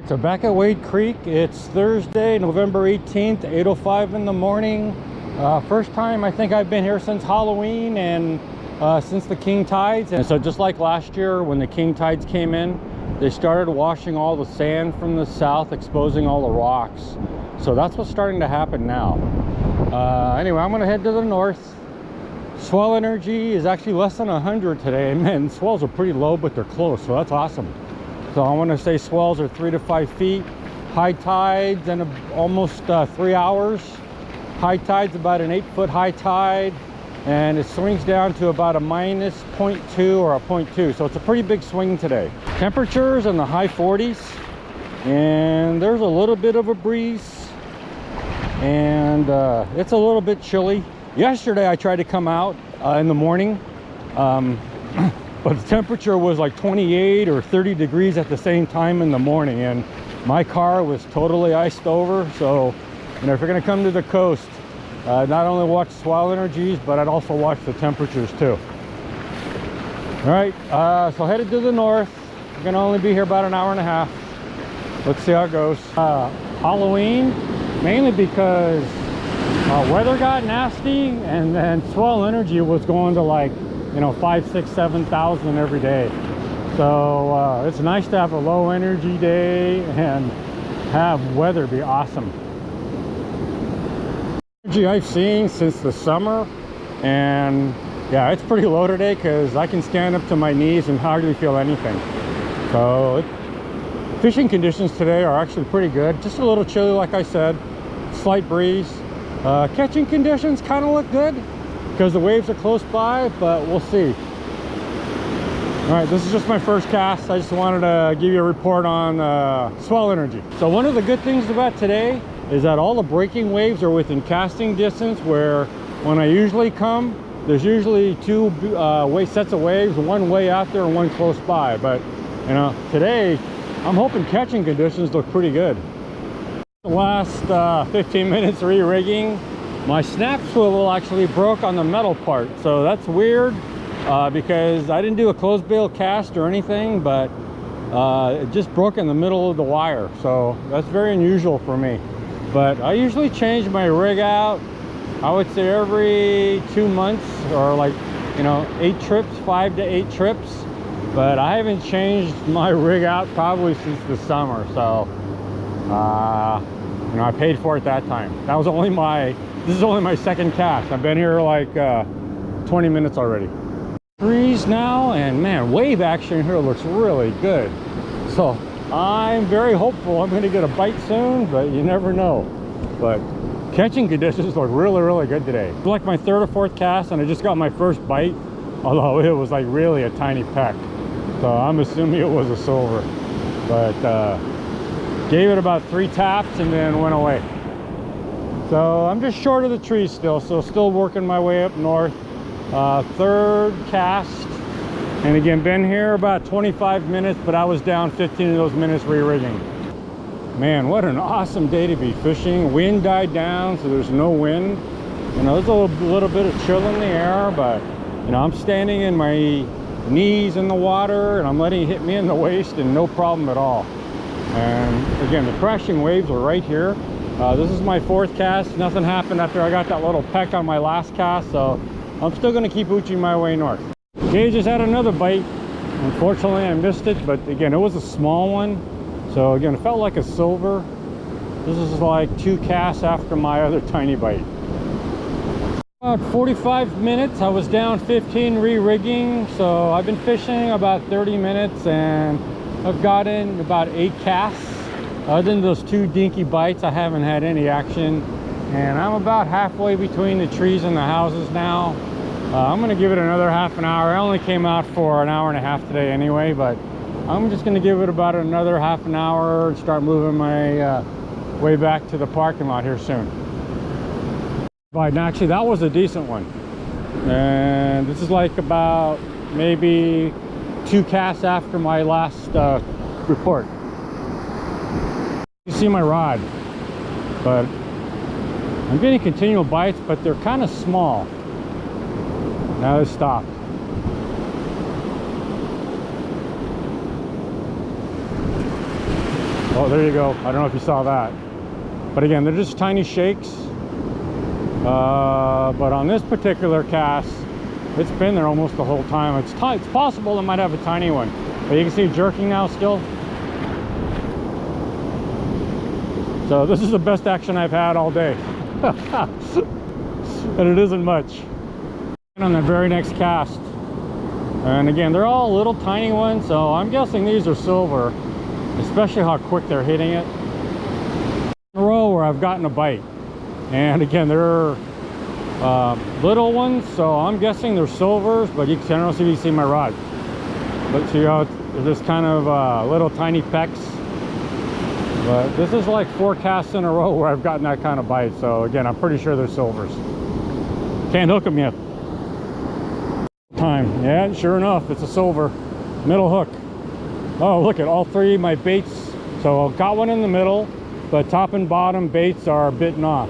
So back at Wade Creek, it's Thursday, November 18th, 8:05 in the morning. First time I think I've been here since Halloween and since the king tides. And so just like last year when the king tides came in, they started washing all the sand from the south, exposing all the rocks. So that's what's starting to happen now. Anyway, I'm gonna head to the north. Swell energy is actually less than 100 today. Man, swells are pretty low, but they're close, so that's awesome. So I want to say swells are 3 to 5 feet. High tides in almost 3 hours. High tide's about an 8-foot high tide, and it swings down to about a minus 0.2 or a 0.2. So it's a pretty big swing today. Temperatures in the high 40s, and there's a little bit of a breeze, and it's a little bit chilly. Yesterday I tried to come out in the morning, but the temperature was like 28 or 30 degrees at the same time in the morning, and my car was totally iced over. So, you know, if you're going to come to the coast, not only watch swell energies, but I'd also watch the temperatures too. All right, so headed to the north. We're going to only be here about an hour and a half. Let's see how it goes. Halloween, mainly because weather got nasty, and then swell energy was going to like, you know, 5, 6, 7,000 every day. So it's nice to have a low energy day and have weather be awesome. Energy I've seen since the summer, and yeah, it's pretty low today because I can stand up to my knees and hardly feel anything. So fishing conditions today are actually pretty good. Just a little chilly, like I said, slight breeze. Catching conditions kind of look good because the waves are close by, but we'll see. All right, this is just my first cast. I just wanted to give you a report on swell energy. So one of the good things about today is that all the breaking waves are within casting distance, where when I usually come, there's usually two sets of waves, one way out there and one close by. But you know, today I'm hoping catching conditions look pretty good. The last 15 minutes re-rigging, my snap swivel actually broke on the metal part. So that's weird because I didn't do a closed bail cast or anything, but it just broke in the middle of the wire. So that's very unusual for me. But I usually change my rig out, I would say every 2 months, or like, you know, 8 trips, 5 to 8 trips. But I haven't changed my rig out probably since the summer. So you know, I paid for it that time. That was only this is only my second cast. I've been here like 20 minutes already. Breeze now, and man, wave action here looks really good. So I'm very hopeful I'm going to get a bite soon, but you never know. But catching conditions look really, really good today. It's like my 3rd or 4th cast, and I just got my first bite, although it was like really a tiny peck. So I'm assuming it was a silver. But gave it about 3 taps and then went away. So I'm just short of the trees still, so still working my way up north. 3rd cast, and again, been here about 25 minutes, but I was down 15 of those minutes re-rigging. Man, what an awesome day to be fishing. Wind died down, so there's no wind. You know, there's a little bit of chill in the air, but you know, I'm standing in my knees in the water, and I'm letting it hit me in the waist, and no problem at all. And again, the crashing waves are right here. This is my 4th cast. Nothing happened after I got that little peck on my last cast, so I'm still going to keep ooching my way north. Okay, just had another bite. Unfortunately, I missed it, but again, it was a small one. So again, it felt like a silver. This is like 2 casts after my other tiny bite. About 45 minutes, I was down 15 re-rigging. So I've been fishing about 30 minutes, and I've gotten about 8 casts. Other than those 2 dinky bites, I haven't had any action. And I'm about halfway between the trees and the houses now. I'm going to give it another half an hour. I only came out for an hour and a half today anyway, but I'm just going to give it about another half an hour and start moving my way back to the parking lot here soon. But actually, that was a decent one. And this is like about maybe 2 casts after my last report. You see my rod, but I'm getting continual bites, but they're kind of small. Now they stopped. Oh, there you go. I don't know if you saw that. But again, they're just tiny shakes. But on this particular cast, it's been there almost the whole time. It's possible it might have a tiny one. But you can see jerking now still. So this is the best action I've had all day. And it isn't much. And on the very next cast. And again, they're all little tiny ones, so I'm guessing these are silver, especially how quick they're hitting it. In a row where I've gotten a bite. And again, they're little ones, so I'm guessing they're silvers, but you can, I don't know if you see my rod. But see how they're just kind of little tiny pecks. But this is like 4 casts in a row where I've gotten that kind of bite. So again, I'm pretty sure they're silvers. Can't hook them yet. Time. Yeah, sure enough, it's a silver. Middle hook. Oh, look at all 3 of my baits. So I've got one in the middle, but top and bottom baits are bitten off.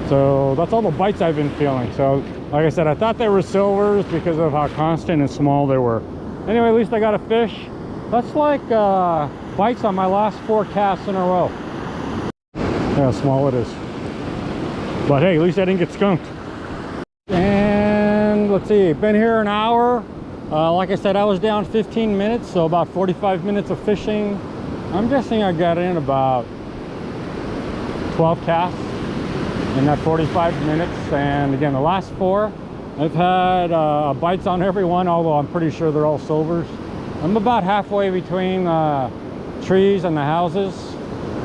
So that's all the bites I've been feeling. So like I said, I thought they were silvers because of how constant and small they were. Anyway, at least I got a fish. That's like bites on my last 4 casts in a row. Yeah, how small it is. But hey, at least I didn't get skunked. And let's see, been here an hour. Like I said, I was down 15 minutes, so about 45 minutes of fishing. I'm guessing I got in about 12 casts in that 45 minutes. And again, the last 4, I've had bites on every one, although I'm pretty sure they're all silvers. I'm about halfway between the trees and the houses.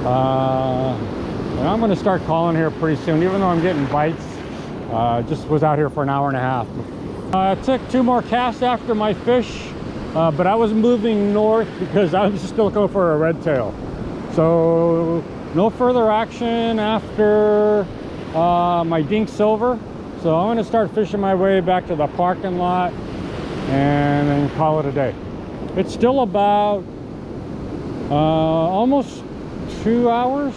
And I'm going to start calling here pretty soon, even though I'm getting bites. Just was out here for an hour and a half. I took 2 more casts after my fish, but I was moving north because I was still going for a red tail. So no further action after my dink silver. So I'm going to start fishing my way back to the parking lot and then call it a day. It's still about almost 2 hours,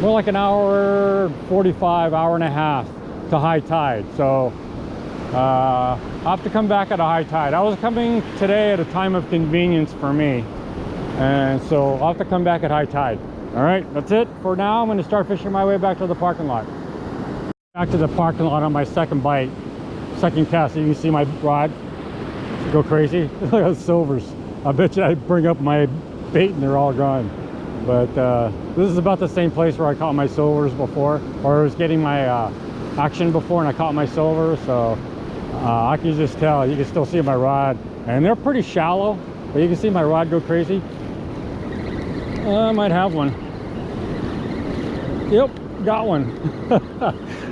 more like an hour 45, hour and a half to high tide. So I'll have to come back at a high tide. I was coming today at a time of convenience for me, and so I'll have to come back at high tide. All right, that's it for now. I'm going to start fishing my way back to the parking lot. Back to the parking lot on my second bite, second cast. You can see my rod go crazy. Look at those silvers. I bet you I bring up my bait and they're all gone. But this is about the same place where I caught my silvers before, or I was getting my action before and I caught my silver. So I can just tell, you can still see my rod, and they're pretty shallow, but you can see my rod go crazy. I might have one. Yep, got one.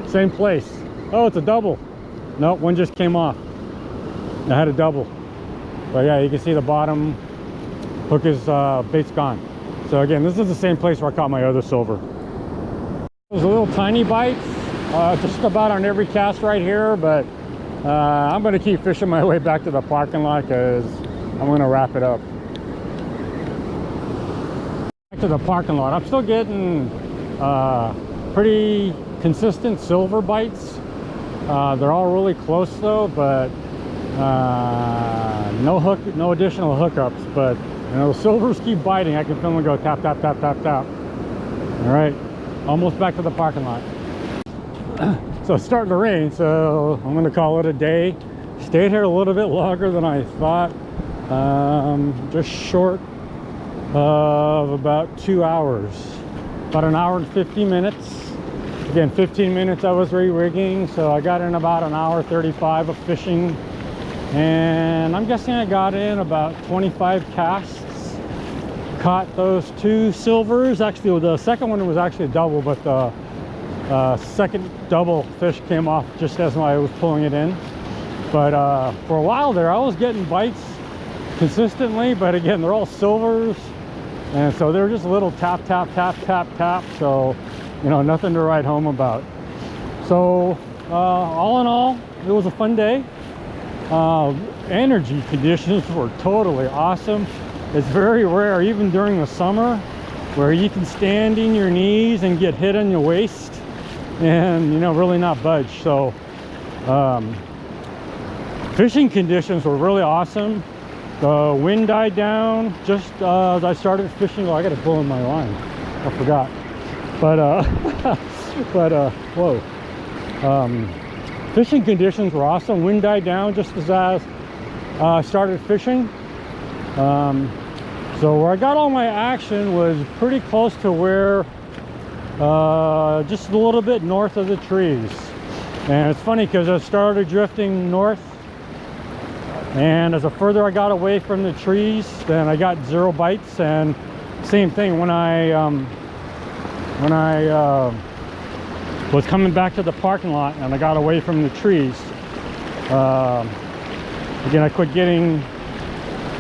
Same place. Oh, it's a double. Nope, one just came off. I had a double. But yeah, you can see the bottom hook is bait's gone. So again, this is the same place where I caught my other silver. Those little tiny bites, just about on every cast right here, but I'm going to keep fishing my way back to the parking lot because I'm going to wrap it up. Back to the parking lot. I'm still getting pretty consistent silver bites. They're all really close though, but no additional hookups. But you know, the silvers keep biting. I can feel them go tap, tap, tap, tap, tap. All right, almost back to the parking lot. So it's starting to rain, so I'm going to call it a day. Stayed here a little bit longer than I thought. Just short of about 2 hours. About an hour and 50 minutes. Again, 15 minutes I was re-rigging, so I got in about an hour 35 of fishing. And I'm guessing I got in about 25 casts. Caught those 2 silvers. Actually, the second one was actually a double, but the second double fish came off just as I was pulling it in. But for a while there, I was getting bites consistently, but again, they're all silvers, and so they're just a little tap, tap, tap, tap, tap. So, you know, nothing to write home about. So all in all, it was a fun day. Energy conditions were totally awesome. It's very rare, even during the summer, where you can stand in your knees and get hit on your waist and, you know, really not budge. So fishing conditions were really awesome. The wind died down just as I started fishing. Oh, I got a bull in my line. I forgot. But whoa. Fishing conditions were awesome. Wind died down just as I started fishing. So where I got all my action was pretty close to where, just a little bit north of the trees. And it's funny because I started drifting north, and as the further I got away from the trees, then I got 0 bites. And same thing when I was coming back to the parking lot and I got away from the trees. Again, I quit getting,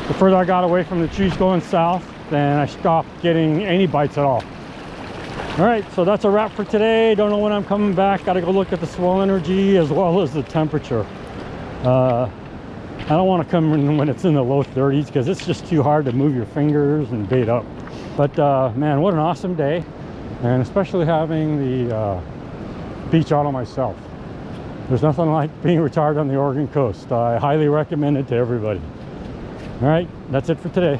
the further I got away from the trees going south, then I stopped getting any bites at all. All right, so that's a wrap for today. Don't know when I'm coming back. Got to go look at the swell energy as well as the temperature. I don't want to come in when it's in the low 30s because it's just too hard to move your fingers and bait up. But man, what an awesome day, and especially having the beach auto myself. There's nothing like being retired on the Oregon coast. I highly recommend it to everybody. All right, that's it for today.